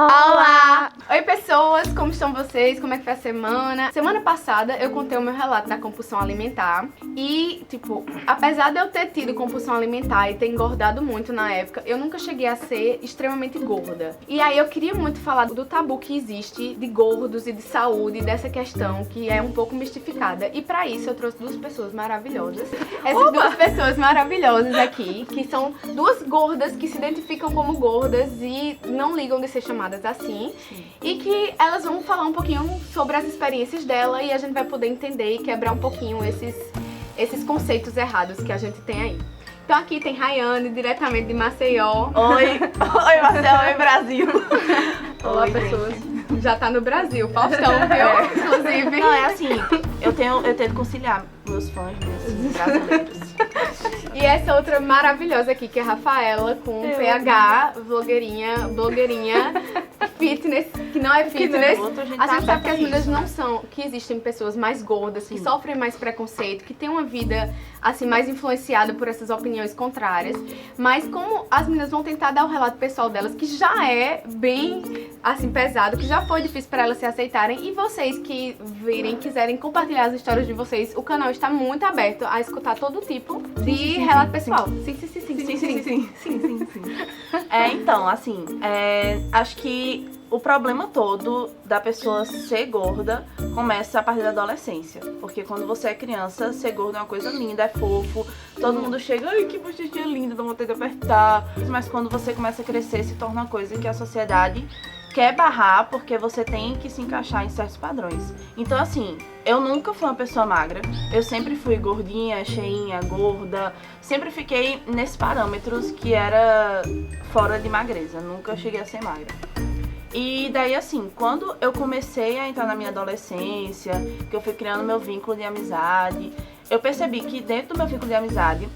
Olá! Oi, pessoas! Como estão vocês? Como é que foi a semana? Semana passada eu contei o meu relato da compulsão alimentar e, apesar de eu ter tido compulsão alimentar e ter engordado muito na época, eu nunca cheguei a ser extremamente gorda. E aí eu queria muito falar do tabu que existe de gordos e de saúde, dessa questão que é um pouco mistificada. E pra isso eu trouxe duas pessoas maravilhosas. Essas duas pessoas maravilhosas aqui, que são duas gordas que se identificam como gordas e não ligam de ser chamadas assim. E que elas vão falar um pouquinho sobre as experiências dela e a gente vai poder entender e quebrar um pouquinho esses conceitos errados que a gente tem aí. Então aqui tem Rayane, diretamente de Maceió. Oi Maceió, oi Brasil. Olá, Oi, pessoas. Já tá no Brasil, Faustão, viu? Inclusive. Não, é assim, eu tento conciliar meus fãs, meus brasileiros. E essa outra maravilhosa aqui, que é a Rafaela, com PH, blogueirinha fitness, que não é fitness. A gente sabe que as meninas não são, que existem pessoas mais gordas, que sofrem mais preconceito, que têm uma vida, assim, mais influenciada por essas opiniões contrárias. Mas como as meninas vão tentar dar o relato pessoal delas, que já é bem, assim, pesado, que já foi difícil para elas se aceitarem, e vocês que virem, quiserem compartilhar as histórias de vocês, o canal está muito aberto a escutar todo tipo de relato pessoal. Sim. Então, assim, acho que o problema todo da pessoa ser gorda começa a partir da adolescência. Porque quando você é criança, ser gordo é uma coisa linda, é fofo. Todo mundo chega, ai, que bochechinha linda, dá vontade de apertar. Mas quando você começa a crescer, se torna uma coisa que a sociedade quer barrar, porque você tem que se encaixar em certos padrões. Então, assim, eu nunca fui uma pessoa magra. Eu sempre fui gordinha, cheinha, gorda. Sempre fiquei nesses parâmetros que era fora de magreza. Nunca cheguei a ser magra. E daí, assim, quando eu comecei a entrar na minha adolescência, que eu fui criando meu vínculo de amizade, eu percebi que dentro do meu vínculo de amizade,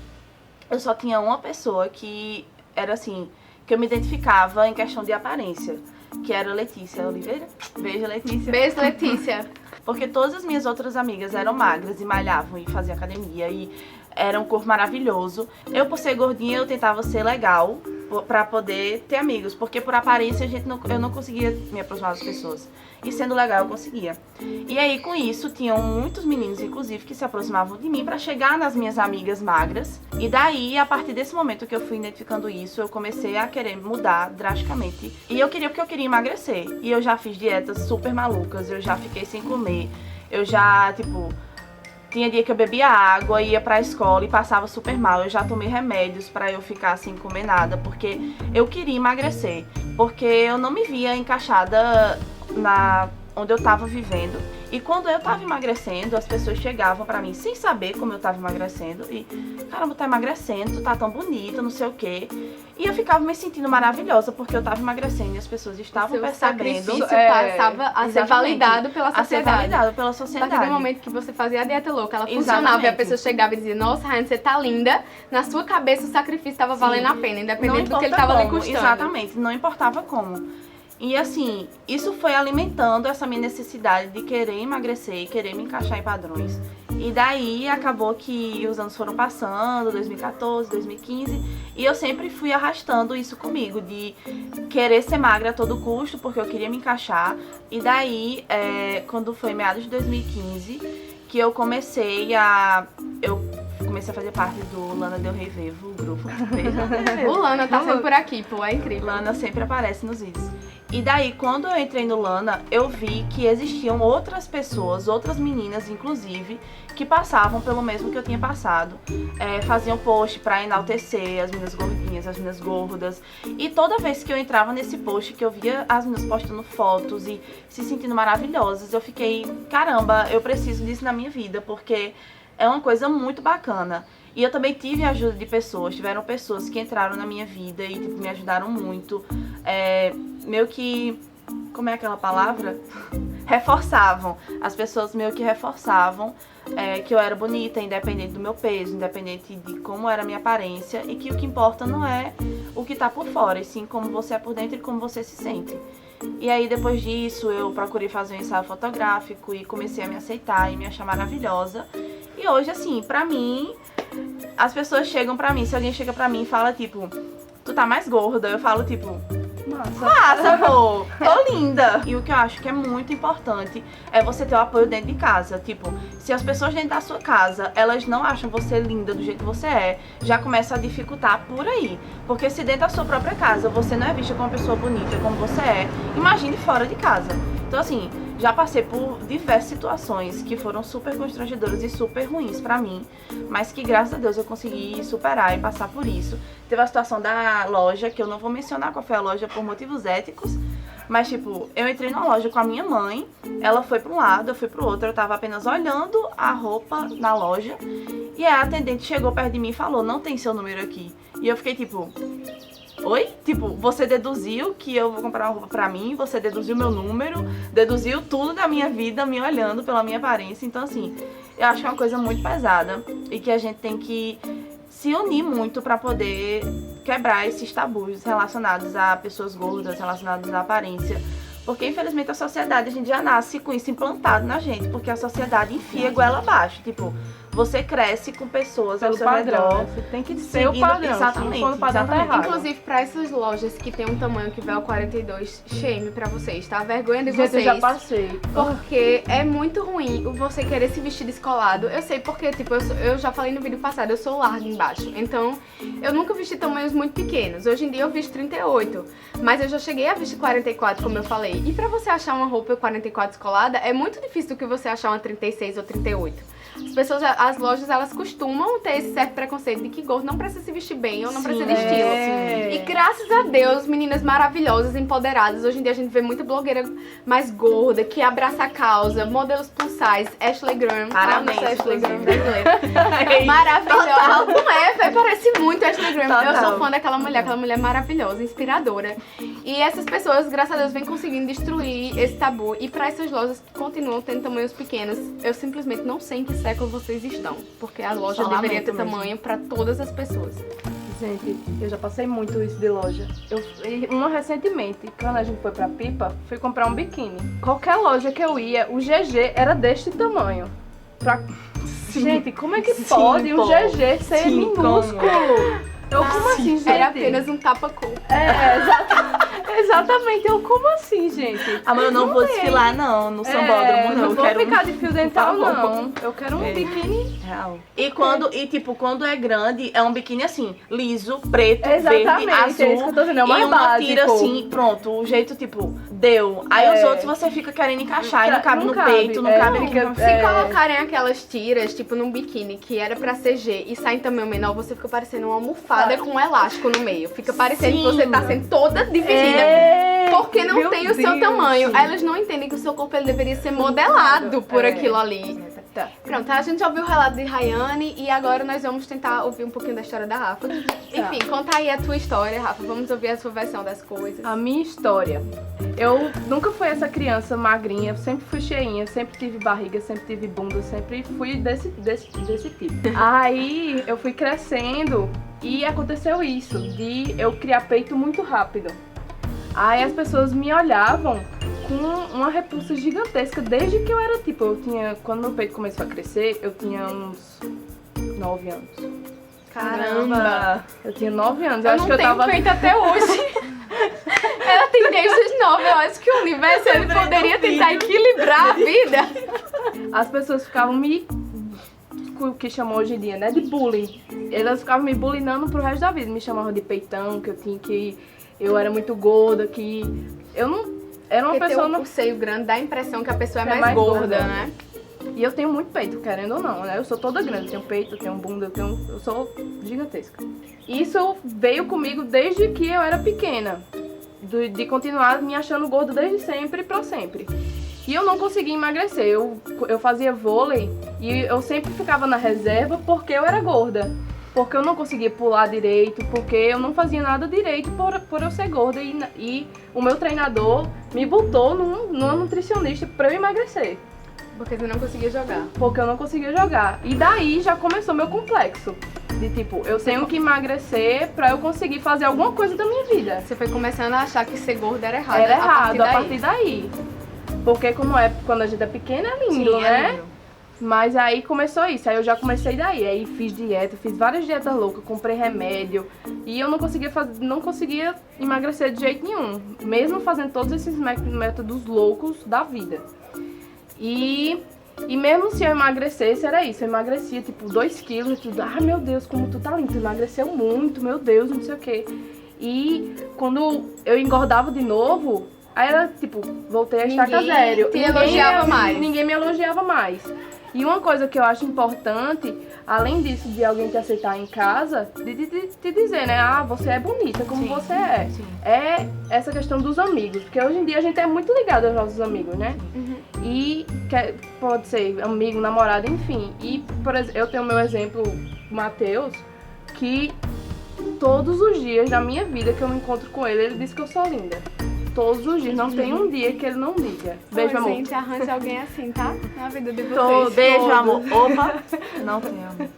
eu só tinha uma pessoa que era assim, que eu me identificava em questão de aparência, que era Letícia Oliveira. Beijo, Letícia. Beijo, Letícia. Porque todas as minhas outras amigas eram magras e malhavam e faziam academia e era um corpo maravilhoso. Eu, por ser gordinha, eu tentava ser legal pra poder ter amigos, porque por aparência eu não conseguia me aproximar das pessoas. E sendo legal eu conseguia. E aí com isso tinham muitos meninos, inclusive, que se aproximavam de mim pra chegar nas minhas amigas magras. E daí, a partir desse momento que eu fui identificando isso, eu comecei a querer mudar drasticamente. E eu queria porque eu queria emagrecer. E eu já fiz dietas super malucas, eu já fiquei sem comer, eu já, tinha dia que eu bebia água, ia pra escola e passava super mal. Eu já tomei remédios pra eu ficar sem comer nada, porque eu queria emagrecer. Porque eu não me via encaixada onde eu tava vivendo. E quando eu tava emagrecendo, as pessoas chegavam pra mim sem saber como eu tava emagrecendo. E, caramba, tá emagrecendo, tu tá tão bonita, não sei o quê. E eu ficava me sentindo maravilhosa porque eu tava emagrecendo e as pessoas estavam percebendo. Seu sacrifício passava a ser validado pela sociedade. A ser validado pela sociedade. A partir do momento que você fazia a dieta louca, ela funcionava e a pessoa chegava e dizia, nossa, Rayane, você tá linda. Na sua cabeça o sacrifício estava valendo a pena, independente do que ele tava lhe custando. Exatamente, não importava como. E assim, isso foi alimentando essa minha necessidade de querer emagrecer e querer me encaixar em padrões. E daí acabou que os anos foram passando, 2014, 2015, e eu sempre fui arrastando isso comigo, de querer ser magra a todo custo, porque eu queria me encaixar. E daí, quando foi meados de 2015, que eu comecei a fazer parte do Lana Del Rey Vivo, o grupo. O Lana tá sempre por aqui, pô, é incrível. Lana sempre aparece nos vídeos. E daí, quando eu entrei no Lana, eu vi que existiam outras pessoas, outras meninas, inclusive, que passavam pelo mesmo que eu tinha passado. Faziam post pra enaltecer as meninas gordinhas, as meninas gordas. E toda vez que eu entrava nesse post, que eu via as meninas postando fotos e se sentindo maravilhosas, eu fiquei, caramba, eu preciso disso na minha vida, porque é uma coisa muito bacana. E eu também tive a ajuda de pessoas, tiveram pessoas que entraram na minha vida e me ajudaram muito. Meio que, como é aquela palavra? Reforçavam. As pessoas meio que reforçavam que eu era bonita, independente do meu peso, independente de como era a minha aparência. E que o que importa não é o que tá por fora, e sim como você é por dentro e como você se sente. E aí depois disso eu procurei fazer um ensaio fotográfico e comecei a me aceitar e me achar maravilhosa. E hoje, assim, pra mim, as pessoas chegam pra mim, se alguém chega pra mim e fala, tu tá mais gorda, eu falo, Massa, pô! Tô linda! E o que eu acho que é muito importante é você ter o apoio dentro de casa. Tipo, se as pessoas dentro da sua casa, elas não acham você linda do jeito que você é, já começa a dificultar por aí. Porque se dentro da sua própria casa você não é vista como uma pessoa bonita como você é, imagine fora de casa. Então assim, já passei por diversas situações que foram super constrangedoras e super ruins pra mim, mas que graças a Deus eu consegui superar e passar por isso. Teve a situação da loja, que eu não vou mencionar qual foi a loja por motivos éticos, mas tipo, eu entrei numa loja com a minha mãe, ela foi pra um lado, eu fui pro outro, eu tava apenas olhando a roupa na loja, e a atendente chegou perto de mim e falou, não tem seu número aqui. E eu fiquei tipo... Oi? Tipo, você deduziu que eu vou comprar uma roupa pra mim, você deduziu meu número, deduziu tudo da minha vida me olhando pela minha aparência. Então, assim, eu acho que é uma coisa muito pesada e que a gente tem que se unir muito pra poder quebrar esses tabus relacionados a pessoas gordas, relacionados à aparência. Porque, infelizmente, a sociedade, a gente já nasce com isso implantado na gente, porque a sociedade enfia a goela abaixo. Tipo, você cresce com pessoas ao seu redor. Você tem que ser o seguindo- padrão. exatamente, Quando o padrão tá exatamente. errado. Inclusive, pra essas lojas que tem um tamanho que vai ao 42, shame pra vocês, tá? Vergonha de Gente, eu vocês. já passei. Porque é muito ruim você querer se vestir descolado. Eu sei porque, tipo, eu já falei no vídeo passado, eu sou larga embaixo. Então, eu nunca vesti tamanhos muito pequenos. Hoje em dia eu visto 38. Mas eu já cheguei a vestir 44, como eu falei. E pra você achar uma roupa 44 descolada, é muito difícil do que você achar uma 36 ou 38. As pessoas, as lojas, elas costumam ter esse certo preconceito de que gordo não precisa se vestir bem ou não precisa de estilo. É. E graças a Deus, meninas maravilhosas, empoderadas. Hoje em dia a gente vê muita blogueira mais gorda, que abraça a causa, modelos plus size, Ashley Graham. Parabéns, Nossa, Ashley Graham inclusive. brasileira. Maravilhosa. Não é, véi, parece muito Ashley Graham. Eu Total. sou fã daquela mulher maravilhosa, inspiradora. E essas pessoas, graças a Deus, vêm conseguindo destruir esse tabu. E pra essas lojas que continuam tendo tamanhos pequenos, eu simplesmente não sei em que século vocês estão. Porque a loja Só deveria lamento ter mesmo. tamanho pra todas as pessoas. Gente, eu já passei muito isso de loja. Uma recentemente, quando a gente foi pra Pipa, fui comprar um biquíni. Qualquer loja que eu ia, o GG era deste tamanho. Gente, como é que Sim, pode um pô. GG ser Sim, minúsculo? Eu, como assim, gente? Era apenas um tapa-cu. Exatamente, eu, como assim, gente? Amor, eu não vou desfilar, não, no sambódromo, não. Não Eu vou quero ficar de fio dental, Por favor. não. Eu quero um É. biquíni real. E tipo, quando é grande, é um biquíni assim, liso, preto, Exatamente, verde, azul. é isso que eu tô dizendo, é o mais e uma básico. tira assim, pronto, o jeito tipo, deu. Aí É. os outros você fica querendo encaixar e não cabe Não no cabe, peito, não é, cabe fica- no... Se colocarem aquelas tiras, tipo num biquíni, que era pra CG e sai em tamanho menor, você fica parecendo uma almofada com um elástico no meio. Fica parecendo que Sim. você tá sendo toda dividida. É, Porque não meu tem o seu Deus, tamanho. sim. Aí elas não entendem que o seu corpo ele deveria ser modelado por É. aquilo ali. Tá. Pronto, a gente já ouviu o relato de Rayane e agora nós vamos tentar ouvir um pouquinho da história da Rafa. Enfim, conta aí a tua história, Rafa. Vamos ouvir a sua versão das coisas. A minha história. Eu nunca fui essa criança magrinha, sempre fui cheinha, sempre tive barriga, sempre tive bunda, sempre fui desse tipo. Aí eu fui crescendo e aconteceu isso, de eu criar peito muito rápido. Aí as pessoas me olhavam com uma repulsa gigantesca desde que eu era tipo, quando meu peito começou a crescer, eu tinha uns 9 anos. Caramba! Eu tinha 9 anos, Eu acho não que eu tenho tava... peito até hoje. Ela tem desde os 9. Eu acho que o universo ele poderia tentar equilibrar a vida. As pessoas ficavam me... o que chamam hoje em dia, né? De bullying. Elas ficavam me bullyingando pro resto da vida. Me chamavam de peitão, que eu tinha que... Eu era muito gorda, que... Eu não... Era uma Porque pessoa... ter o seio grande dá a impressão que a pessoa é É mais mais gorda, gorda. né? E eu tenho muito peito, querendo ou não, né? Eu sou toda grande. Eu tenho peito, eu tenho bunda, eu sou gigantesca. Isso veio comigo desde que eu era pequena. De continuar me achando gorda desde sempre pra sempre. E eu não conseguia emagrecer. Eu fazia vôlei e eu sempre ficava na reserva porque eu era gorda. Porque eu não conseguia pular direito, porque eu não fazia nada direito por eu ser gorda. E o meu treinador me botou numa nutricionista pra eu emagrecer. Porque você não conseguia jogar. Porque eu não conseguia jogar. E daí já começou meu complexo. De tipo, eu tenho que emagrecer pra eu conseguir fazer alguma coisa da minha vida. Você foi começando a achar que ser gorda era errado. Era a partir errado a daí. partir daí. Porque quando a gente é pequena é lindo, Sim, né? é lindo. Mas aí começou isso, aí eu já comecei daí. Aí fiz dieta, fiz várias dietas loucas, comprei remédio, E eu não conseguia emagrecer de jeito nenhum, mesmo fazendo todos esses métodos loucos da vida. E mesmo se eu emagrecesse, era isso, eu emagrecia tipo 2 quilos e tudo. Ah, meu Deus, como tu tá lindo, tu emagreceu muito, meu Deus, não sei o quê. E quando eu engordava de novo, aí era tipo, voltei a estaca zero. Ninguém me elogiava mais. E uma coisa que eu acho importante, além disso de alguém te aceitar em casa, de te dizer, né? Ah, você é bonita como você é. Sim. É essa questão dos amigos. Porque hoje em dia a gente é muito ligado aos nossos amigos, né? E pode ser amigo, namorado, enfim. E, por exemplo, eu tenho o meu exemplo, o Matheus, que todos os dias da minha vida que eu me encontro com ele, ele diz que eu sou linda. Todos os dias, não tem um dia que ele não diga. Beijo, amor. Gente, arranje alguém assim, tá? Na vida de vocês. Beijo, amor. Opa, não tem amor.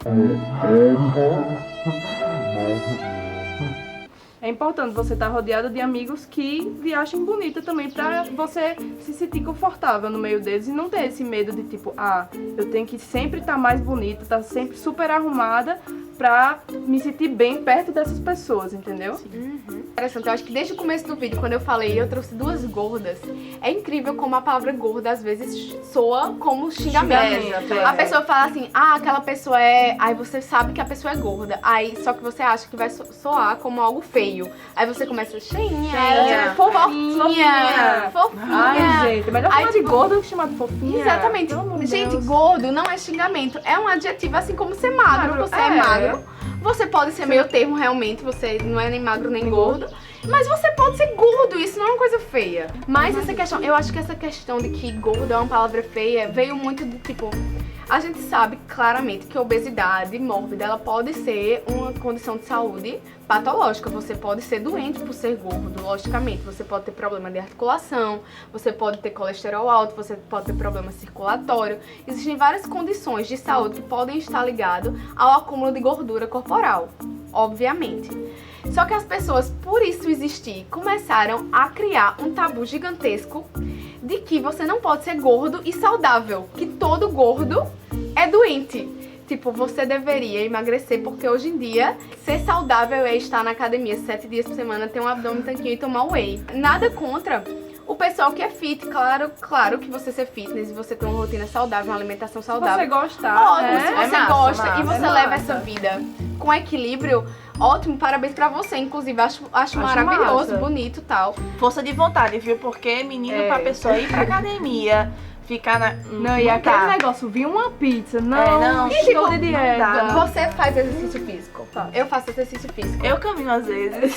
É importante você estar rodeado de amigos que lhe achem bonita também, pra você se sentir confortável no meio deles e não ter esse medo de tipo, ah, eu tenho que sempre estar mais bonita, estar sempre super arrumada pra me sentir bem perto dessas pessoas, entendeu? Interessante, eu acho que desde o começo do vídeo, quando eu falei, eu trouxe 2 gordas. É incrível como a palavra gorda às vezes soa como xingamento. A pessoa fala assim, ah, aquela pessoa é... Aí você sabe que a pessoa é gorda. Aí só que você acha que vai soar como algo feio. Aí você começa, cheinha, fofinha. Ai, gente, melhor falar de gordo do que chamar de fofinha. Exatamente. Gente, gordo não é xingamento, é um adjetivo assim como ser magro. Você é magro. Você pode ser meio termo realmente, você não é nem magro nem gordo, mas você pode ser gordo, isso não é uma coisa feia. Mas essa questão, eu acho que essa questão de que gordo é uma palavra feia veio muito de tipo, a gente sabe claramente que a obesidade mórbida, ela pode ser uma condição de saúde patológica. Você pode ser doente por ser gordo, logicamente. Você pode ter problema de articulação, você pode ter colesterol alto, você pode ter problema circulatório. Existem várias condições de saúde que podem estar ligadas ao acúmulo de gordura corporal, obviamente. Só que as pessoas, por isso existir, começaram a criar um tabu gigantesco de que você não pode ser gordo e saudável, que todo gordo é doente. Tipo, você deveria emagrecer, porque hoje em dia, ser saudável é estar na academia 7 dias por semana, ter um abdômen tanquinho e tomar whey. Nada contra o pessoal que é fit, claro que você ser fitness e você ter uma rotina saudável, uma alimentação saudável. Se você gostar, ótimo, se você gosta e você leva massa. essa vida com equilíbrio, ótimo, parabéns pra você. Inclusive, acho maravilhoso, massa. Bonito e tal. Força de vontade, viu? Porque menino pra pessoa ir pra academia, ficar na... Não, e aquele negócio, vir uma pizza, não, não, estou de não dieta. dá. Você faz exercício físico? Eu faço exercício físico. Eu caminho às vezes.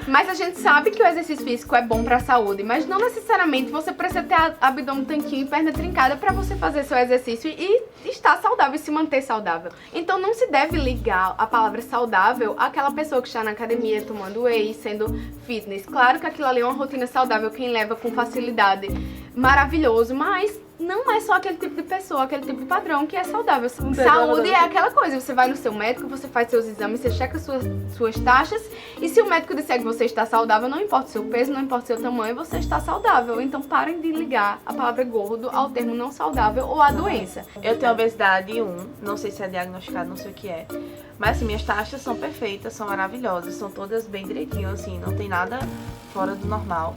Mas a gente sabe que o exercício físico é bom pra saúde, mas não necessariamente você precisa ter abdômen tanquinho e perna trincada pra você fazer seu exercício e estar saudável e se manter saudável. Então não se deve ligar a palavra saudável àquela pessoa que está na academia tomando whey, sendo fitness. Claro que aquilo ali é uma rotina saudável, quem leva com facilidade, maravilhoso, mas não é só aquele tipo de pessoa, aquele tipo de padrão que é saudável. Saúde é aquela coisa, você vai no seu médico, você faz seus exames, você checa suas taxas, e se o médico disser que você está saudável, não importa o seu peso, não importa o seu tamanho, você está saudável. Então parem de ligar a palavra gordo ao termo não saudável ou à doença. Eu tenho obesidade 1, não sei se é diagnosticado, não sei o que é. Mas assim, minhas taxas são perfeitas, são maravilhosas, são todas bem direitinho, assim, não tem nada fora do normal.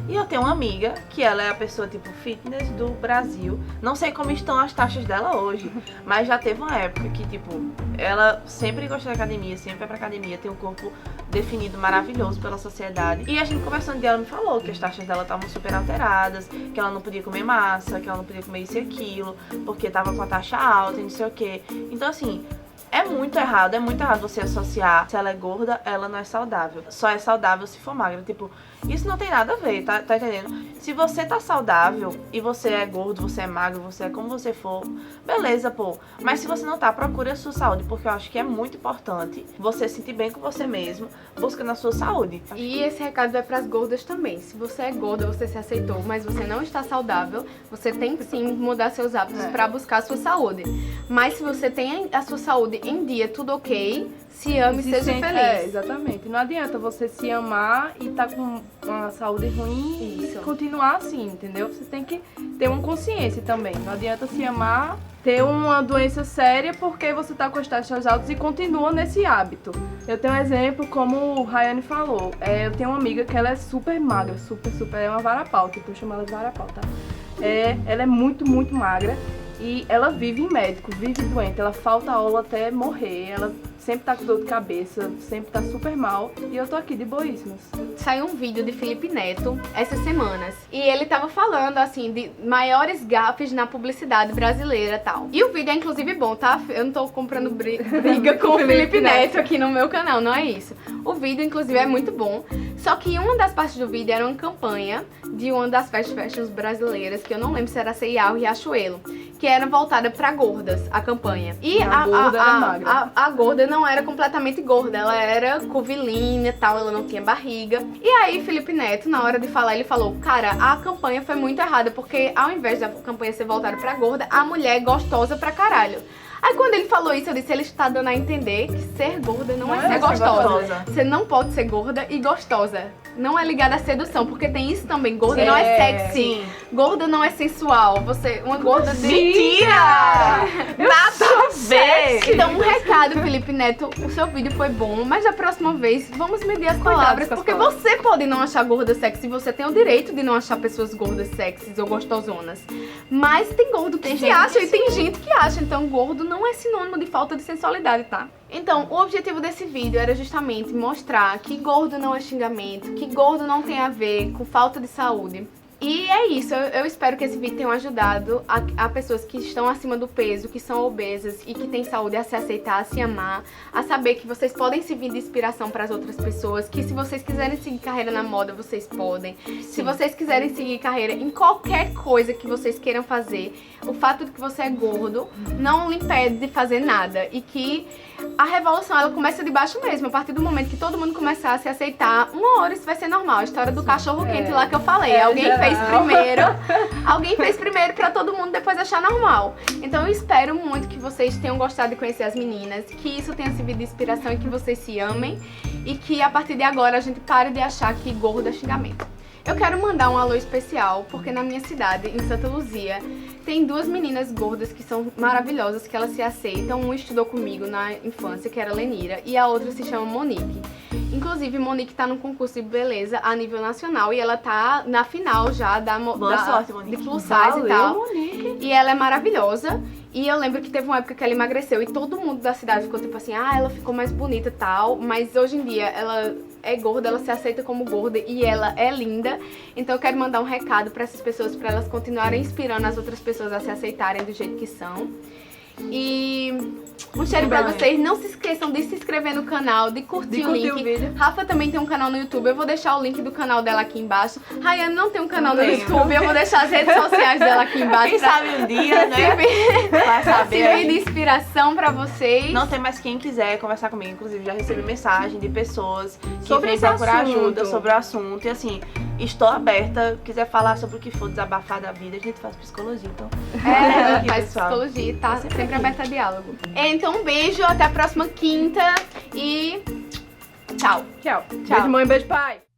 E eu tenho uma amiga, que ela é a pessoa tipo fitness do Brasil. Não sei como estão as taxas dela hoje, mas já teve uma época que tipo, ela sempre gosta de academia, sempre vai pra academia, tem um corpo definido maravilhoso pela sociedade. E a gente conversando dela me falou que as taxas dela estavam super alteradas, que ela não podia comer massa, que ela não podia comer isso e aquilo, porque tava com a taxa alta e não sei o que. Então assim, é muito errado você associar se ela é gorda, ela não é saudável. Só é saudável se for magra, tipo, isso não tem nada a ver, tá entendendo? Se você tá saudável e você é gordo, você é magro, você é como você for, beleza, pô. Mas se você não tá, procure a sua saúde, porque eu acho que é muito importante você se sentir bem com você mesmo, buscando a sua saúde. E esse recado vai pras gordas também. Se você é gorda, você se aceitou, mas você não está saudável, você tem que sim mudar seus hábitos pra buscar a sua saúde. Mas se você tem a sua saúde em dia tudo ok, se ame e seja feliz. É, exatamente. Não adianta você se amar e tá com uma saúde ruim Isso. e continuar assim, entendeu? Você tem que ter uma consciência também. Não adianta se amar, ter uma doença séria porque você tá com as taxas altas e continua nesse hábito. Eu tenho um exemplo, como o Rayane falou. Eu tenho uma amiga que ela é super magra, super, é uma varapau, tipo, eu chamo ela de varapau, tá? Ela é muito, muito magra. E ela vive em médico, vive doente, ela falta aula até morrer, ela sempre tá com dor de cabeça, sempre tá super mal. E eu tô aqui de boíssimas. Saiu um vídeo de Felipe Neto essas semanas. E ele tava falando, assim, de maiores gafes na publicidade brasileira e tal. E o vídeo é inclusive bom, tá? Eu não tô comprando briga com o Felipe Neto aqui no meu canal, não é isso. O vídeo, inclusive, é muito bom. Só que uma das partes do vídeo era uma campanha de uma das fast fashions brasileiras, que eu não lembro se era C&A ou Riachuelo, que era voltada pra gordas, a campanha. E a gorda não era completamente gorda, ela era curvilínea e tal, ela não tinha barriga. E aí, Felipe Neto, na hora de falar, ele falou, cara, a campanha foi muito errada, porque ao invés da campanha ser voltada pra gorda, a mulher é gostosa pra caralho. Aí quando ele falou isso, eu disse, ele está dando a entender que ser gorda não é ser gostosa. Você não pode ser gorda e gostosa. Não é ligada à sedução, porque tem isso também. Gorda não é sexy. Sim. Gorda não é sensual. Uma gorda de... Mentira! Nada a ver! Então, um recado, Felipe Neto, o seu vídeo foi bom, mas da próxima vez, vamos medir as palavras, porque você pode não achar gorda sexy, você tem o direito de não achar pessoas gordas sexys ou gostosonas. Mas tem gordo que se acha e tem gente que acha, então gordo não é sinônimo de falta de sensualidade, tá? Então, o objetivo desse vídeo era justamente mostrar que gordo não é xingamento, que gordo não tem a ver com falta de saúde. E é isso, eu espero que esse vídeo tenha ajudado a pessoas que estão acima do peso, que são obesas e que têm saúde a se aceitar, a se amar, a saber que vocês podem servir de inspiração para as outras pessoas, que se vocês quiserem seguir carreira na moda, vocês podem. Sim. Se vocês quiserem seguir carreira em qualquer coisa que vocês queiram fazer, o fato de que você é gordo não lhe impede de fazer nada e que a revolução, ela começa de baixo mesmo. A partir do momento que todo mundo começar a se aceitar, uma hora isso vai ser normal. A história do cachorro quente lá que eu falei. Alguém fez primeiro pra todo mundo depois achar normal. Então eu espero muito que vocês tenham gostado de conhecer as meninas, que isso tenha servido de inspiração e que vocês se amem e que a partir de agora a gente pare de achar que gordo é xingamento. Eu quero mandar um alô especial, porque na minha cidade, em Santa Luzia, tem duas meninas gordas que são maravilhosas, que elas se aceitam. Uma estudou comigo na infância, que era a Lenira, e a outra se chama Monique. Inclusive, Monique tá num concurso de beleza a nível nacional e ela tá na final já Boa sorte, Monique. de plus size e tal. Monique. E ela é maravilhosa. E eu lembro que teve uma época que ela emagreceu e todo mundo da cidade ficou tipo assim, ela ficou mais bonita e tal. Mas hoje em dia ela é gorda, ela se aceita como gorda e ela é linda. Então eu quero mandar um recado pra essas pessoas, pra elas continuarem inspirando as outras pessoas a se aceitarem do jeito que são. E um cheiro pra vocês. Não se esqueçam de se inscrever no canal, de curtir o link. Rafa também tem um canal no YouTube. Eu vou deixar o link do canal dela aqui embaixo. Rayane não tem um canal no YouTube. Eu vou deixar as redes sociais dela aqui embaixo. Quem sabe um dia, né? Vai saber. Servir de inspiração pra vocês. Não tem mais quem quiser conversar comigo. Inclusive, já recebi mensagem de pessoas que sobre vêm esse procurar assunto. ajuda sobre o assunto. E assim, estou aberta. Quiser falar sobre o que for, desabafar da vida, a gente faz psicologia. Então, ela faz pessoal. psicologia e tá sempre aberta a diálogo. Então, um beijo, até a próxima quinta e tchau. Tchau. Beijo, mãe, beijo, pai.